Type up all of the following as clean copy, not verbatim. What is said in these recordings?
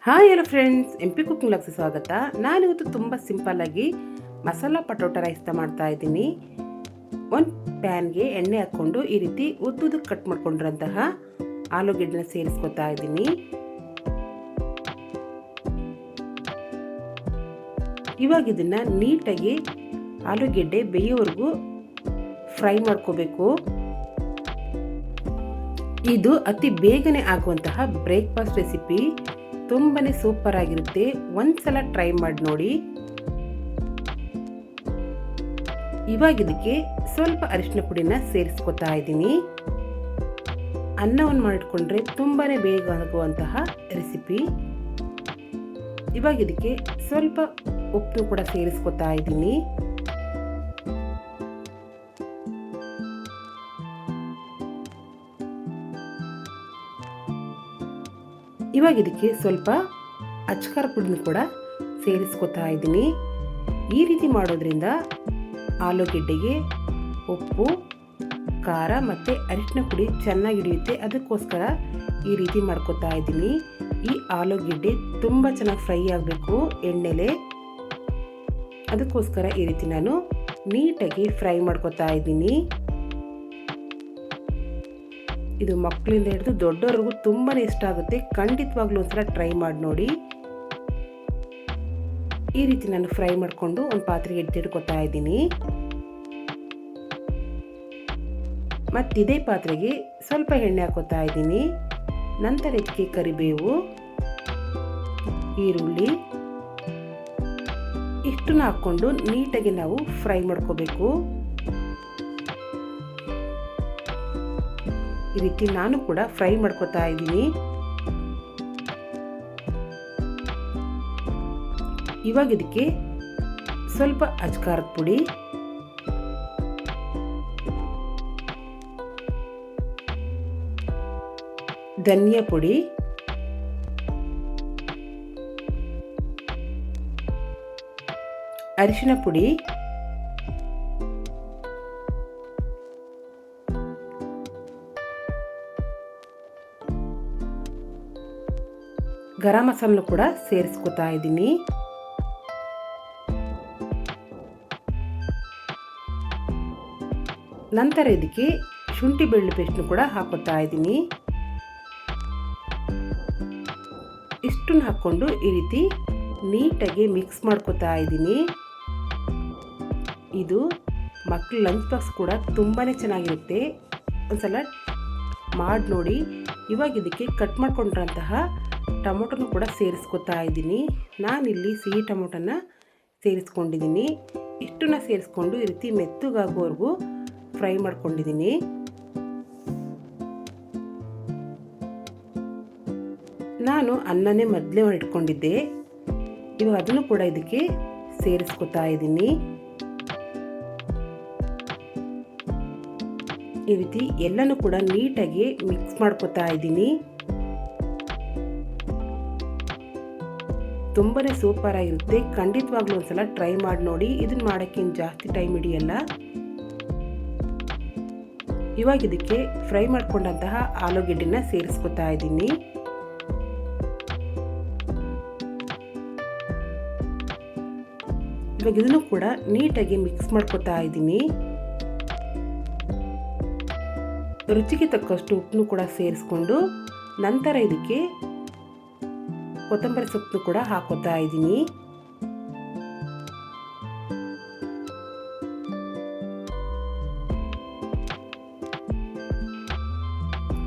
Hi hello friends, MP cooking ವ್ಲಾಗ್ಸ್ಗೆ ಸ್ವಾಗತ. ನಾನಿವತ್ತು ತುಂಬ ಸಿಂಪಲ್ಲಾಗಿ ಮಸಾಲ ಪಟೋಟ ರೈಸ್ ಮಾಡ್ತಾ ಇದ್ದೀನಿ. ಒಂದು ಪ್ಯಾನ್ಗೆ ಎಣ್ಣೆ ಹಾಕ್ಕೊಂಡು ಈ ರೀತಿ ಉದ್ದುದಕ್ಕೆ ಕಟ್ ಮಾಡ್ಕೊಂಡಿರೋಂತಹ ಆಲೂಗೆಡ್ಡೆನ ಸೇರಿಸ್ಕೊತಾ ಇದ್ದೀನಿ. ಇವಾಗ ಇದನ್ನು ನೀಟಾಗಿ ಆಲೂಗೆಡ್ಡೆ ಬೇಯೋವರೆಗೂ ಫ್ರೈ ಮಾಡ್ಕೋಬೇಕು. ಇದು ಅತಿ ಬೇಗನೆ ಆಗುವಂತಹ ಬ್ರೇಕ್ಫಾಸ್ಟ್ ರೆಸಿಪಿ. ತುಂಬಾ ಸೂಪರ್ ಆಗಿರುತ್ತೆ. ಒಂದ್ಸಲ ಟ್ರೈ ಮಾಡಿ ನೋಡಿ. ಇವಾಗ ಇದಕ್ಕೆ ಸ್ವಲ್ಪ ಅರಿಶಿನ ಪುಡಿನ ಸೇರಿಸ್ಕೊತಾ ಇದ್ದೀನಿ. ಅನ್ನವನ್ನು ಮಾಡಿಟ್ಕೊಂಡ್ರೆ ತುಂಬಾ ಬೇಗ ಆಗುವಂತಹ ರೆಸಿಪಿ. ಇವಾಗ ಇದಕ್ಕೆ ಸ್ವಲ್ಪ ಉಪ್ಪು ಕೂಡ ಸೇರಿಸ್ಕೊತಾ ಇದ್ದೀನಿ. ಇವಾಗ ಇದಕ್ಕೆ ಸ್ವಲ್ಪ ಅಚ್ಕಾರ ಪುಡಿನ ಕೂಡ ಸೇರಿಸ್ಕೊತಾ ಇದ್ದೀನಿ. ಈ ರೀತಿ ಮಾಡೋದ್ರಿಂದ ಆಲೂಗೆಡ್ಡೆಗೆ ಉಪ್ಪು, ಖಾರ ಮತ್ತು ಅರಿಶಿನ ಪುಡಿ ಚೆನ್ನಾಗಿ ಹಿಡಿಯುತ್ತೆ. ಅದಕ್ಕೋಸ್ಕರ ಈ ರೀತಿ ಮಾಡ್ಕೊತಾ ಇದ್ದೀನಿ. ಈ ಆಲೂಗೆಡ್ಡೆ ತುಂಬ ಚೆನ್ನಾಗಿ ಫ್ರೈ ಆಗಬೇಕು ಎಣ್ಣೆಲೆ. ಅದಕ್ಕೋಸ್ಕರ ಈ ರೀತಿ ನಾನು ನೀಟಾಗಿ ಫ್ರೈ ಮಾಡ್ಕೊತಾ ಇದ್ದೀನಿ. ಇದು ಮಕ್ಕಳಿಂದ ಹಿಡಿದು ದೊಡ್ಡವ್ರಿಗೂ ತುಂಬಾ ಇಷ್ಟ ಆಗುತ್ತೆ. ಖಂಡಿತವಾಗ್ಲೂ ಒಂದ್ಸಲ ಟ್ರೈ ಮಾಡಿ ನೋಡಿ. ಈ ರೀತಿ ನಾನು ಫ್ರೈ ಮಾಡಿಕೊಂಡು ಒಂದು ಪಾತ್ರೆಗೆ ಎತ್ತಿಟ್ಕೊತಾ ಇದ್ದೀನಿ. ಮತ್ತಿದೇ ಪಾತ್ರೆಗೆ ಸ್ವಲ್ಪ ಎಣ್ಣೆ ಹಾಕೋತಾ ಇದ್ದೀನಿ. ನಂತರ ಇದಕ್ಕೆ ಕರಿಬೇವು, ಈರುಳ್ಳಿ ಇಷ್ಟನ್ನು ಹಾಕ್ಕೊಂಡು ನೀಟಾಗಿ ನಾವು ಫ್ರೈ ಮಾಡ್ಕೋಬೇಕು. ಈ ರೀತಿ ನಾನು ಕೂಡ ಫ್ರೈ ಮಾಡ್ಕೊತಾ ಇದ್ದೀನಿ. ಇವಾಗ ಇದಕ್ಕೆ ಸ್ವಲ್ಪ ಅಚ್ಕಾರದ ಪುಡಿ, ಧನಿಯಾ ಪುಡಿ, ಅರಿಶಿನ ಪುಡಿ, ಗರಂ ಮಸಾಲ ಕೂಡ ಸೇರಿಸ್ಕೊತಾ ಇದ್ದೀನಿ. ನಂತರ ಇದಕ್ಕೆ ಶುಂಠಿ ಬೆಳ್ಳುಳ್ಳಿ ಪೇಸ್ಟ್ನು ಕೂಡ ಹಾಕೋತಾ ಇದ್ದೀನಿ. ಇಷ್ಟನ್ನು ಹಾಕ್ಕೊಂಡು ಈ ರೀತಿ ನೀಟಾಗಿ ಮಿಕ್ಸ್ ಮಾಡ್ಕೋತಾ ಇದ್ದೀನಿ. ಇದು ಮಕ್ಕಳ ಲಂಚ್ ಬಾಕ್ಸ್ ಕೂಡ ತುಂಬಾ ಚೆನ್ನಾಗಿರುತ್ತೆ. ಒಂದ್ಸಲ ಮಾಡಿ ನೋಡಿ. ಇವಾಗ ಇದಕ್ಕೆ ಕಟ್ ಮಾಡ್ಕೊಂಡಿರೋಂತಹ ಟೊಮೊಟೊನು ಕೂಡ ಸೇರಿಸ್ಕೊತಾ ಇದ್ದೀನಿ. ನಾನಿಲ್ಲಿ ಸಿಹಿ ಟೊಮೊಟೊನ ಸೇರಿಸ್ಕೊಂಡಿದ್ದೀನಿ. ಇಷ್ಟನ್ನ ಸೇರಿಸ್ಕೊಂಡು ಈ ರೀತಿ ಮೆತ್ತಗಾಗೋವರೆಗೂ ಫ್ರೈ ಮಾಡ್ಕೊಂಡಿದ್ದೀನಿ. ನಾನು ಅನ್ನನೇ ಮೊದಲೇ ಮಾಡಿಟ್ಕೊಂಡಿದ್ದೆ. ಇವಾಗ ಅದನ್ನು ಕೂಡ ಇದಕ್ಕೆ ಸೇರಿಸ್ಕೊತಾ ಇದ್ದೀನಿ. ಈ ರೀತಿ ಎಲ್ಲನೂ ಕೂಡ ನೀಟಾಗಿ ಮಿಕ್ಸ್ ಮಾಡ್ಕೊತಾ ಇದ್ದೀನಿ. ತುಂಬಾ ಸೂಪರ್ ಆಗಿರುತ್ತೆ. ಖಂಡಿತವಾಗ್ಲೂ ಒಂದ್ಸಲ ಟ್ರೈ ಮಾಡಿ ನೋಡಿ. ಇದನ್ನ ಮಾಡೋಕ್ಕೇನು ಜಾಸ್ತಿ ಟೈಮ್ ಹಿಡಿಯಲ್ಲ. ಇವಾಗ ಇದಕ್ಕೆ ಫ್ರೈ ಮಾಡ್ಕೊಂಡಂತಹ ಆಲೂಗೆಡ್ಡೆನ ಸೇರಿಸ್ಕೊತಾ ಇದ್ದೀನಿ. ಇವಾಗ ಇದನ್ನು ಕೂಡ ನೀಟಾಗಿ ಮಿಕ್ಸ್ ಮಾಡ್ಕೊತಾ ಇದ್ದೀನಿ. ರುಚಿಗೆ ತಕ್ಕಷ್ಟು ಉಪ್ಪನ್ನು ಕೂಡ ಸೇರಿಸ್ಕೊಂಡು ನಂತರ ಇದಕ್ಕೆ ಕೊತ್ತಂಬರಿ ಸೊಪ್ಪು ಕೂಡ ಹಾಕೋತಾ ಇದ್ದೀನಿ.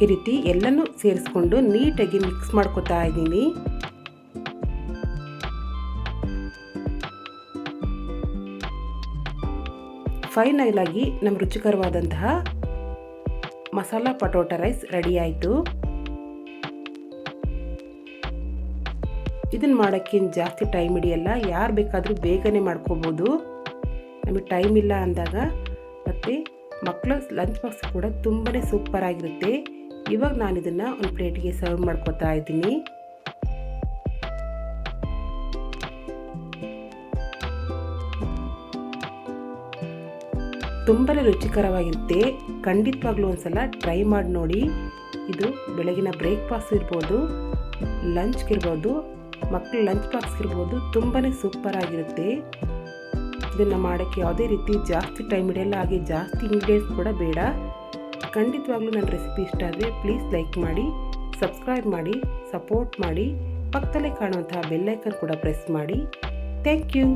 ಈ ರೀತಿ ಎಲ್ಲನೂ ಸೇರಿಸ್ಕೊಂಡು ನೀಟಾಗಿ ಮಿಕ್ಸ್ ಮಾಡ್ಕೋತಾ ಇದ್ದೀನಿ. ಫೈನಲ್ ಆಗಿ ನಮ್ಮ ರುಚಿಕರವಾದಂತಹ ಮಸಾಲ ಪಟೋಟ ರೈಸ್ ರೆಡಿ ಆಯಿತು. ಇದನ್ನು ಮಾಡೋಕ್ಕೇನು ಜಾಸ್ತಿ ಟೈಮ್ ಹಿಡಿಯಲ್ಲ. ಯಾರು ಬೇಕಾದರೂ ಬೇಗನೆ ಮಾಡ್ಕೋಬೋದು. ನಮಗೆ ಟೈಮ್ ಇಲ್ಲ ಅಂದಾಗ ಮತ್ತು ಮಕ್ಕಳ ಲಂಚ್ ಬಾಕ್ಸ್ ಕೂಡ ತುಂಬಾ ಸೂಪರ್ ಆಗಿರುತ್ತೆ. ಇವಾಗ ನಾನು ಇದನ್ನು ಒಂದು ಪ್ಲೇಟಿಗೆ ಸರ್ವ್ ಮಾಡ್ಕೋತಾ ಇದ್ದೀನಿ. ತುಂಬಾ ರುಚಿಕರವಾಗಿರುತ್ತೆ. ಖಂಡಿತವಾಗ್ಲೂ ಒಂದ್ಸಲ ಟ್ರೈ ಮಾಡಿ ನೋಡಿ. ಇದು ಬೆಳಗಿನ ಬ್ರೇಕ್ಫಾಸ್ಟ್ ಇರ್ಬೋದು, ಲಂಚ್ಗೆ ಇರ್ಬೋದು, ಮಕ್ಕಳು ಲಂಚ್ ಬಾಕ್ಸ್ ಇರ್ಬೋದು, ತುಂಬಾ ಸೂಪರ್ ಆಗಿರುತ್ತೆ. ಇದನ್ನು ಮಾಡೋಕ್ಕೆ ಯಾವುದೇ ರೀತಿ ಜಾಸ್ತಿ ಟೈಮ್ ಹಿಡಿಯಲ್ಲ, ಹಾಗೆ ಜಾಸ್ತಿ ಇಂಗ್ರೀಡಿಯೆಂಟ್ಸ್ ಕೂಡ ಬೇಡ. ಖಂಡಿತವಾಗ್ಲೂ ನನ್ನ ರೆಸಿಪಿ ಇಷ್ಟ ಆದರೆ ಪ್ಲೀಸ್ ಲೈಕ್ ಮಾಡಿ, ಸಬ್ಸ್ಕ್ರೈಬ್ ಮಾಡಿ, ಸಪೋರ್ಟ್ ಮಾಡಿ, ಪಕ್ಕದಲ್ಲೇ ಕಾಣುವಂತಹ ಬೆಲ್ ಐಕನ್ ಕೂಡ ಪ್ರೆಸ್ ಮಾಡಿ. Thank you.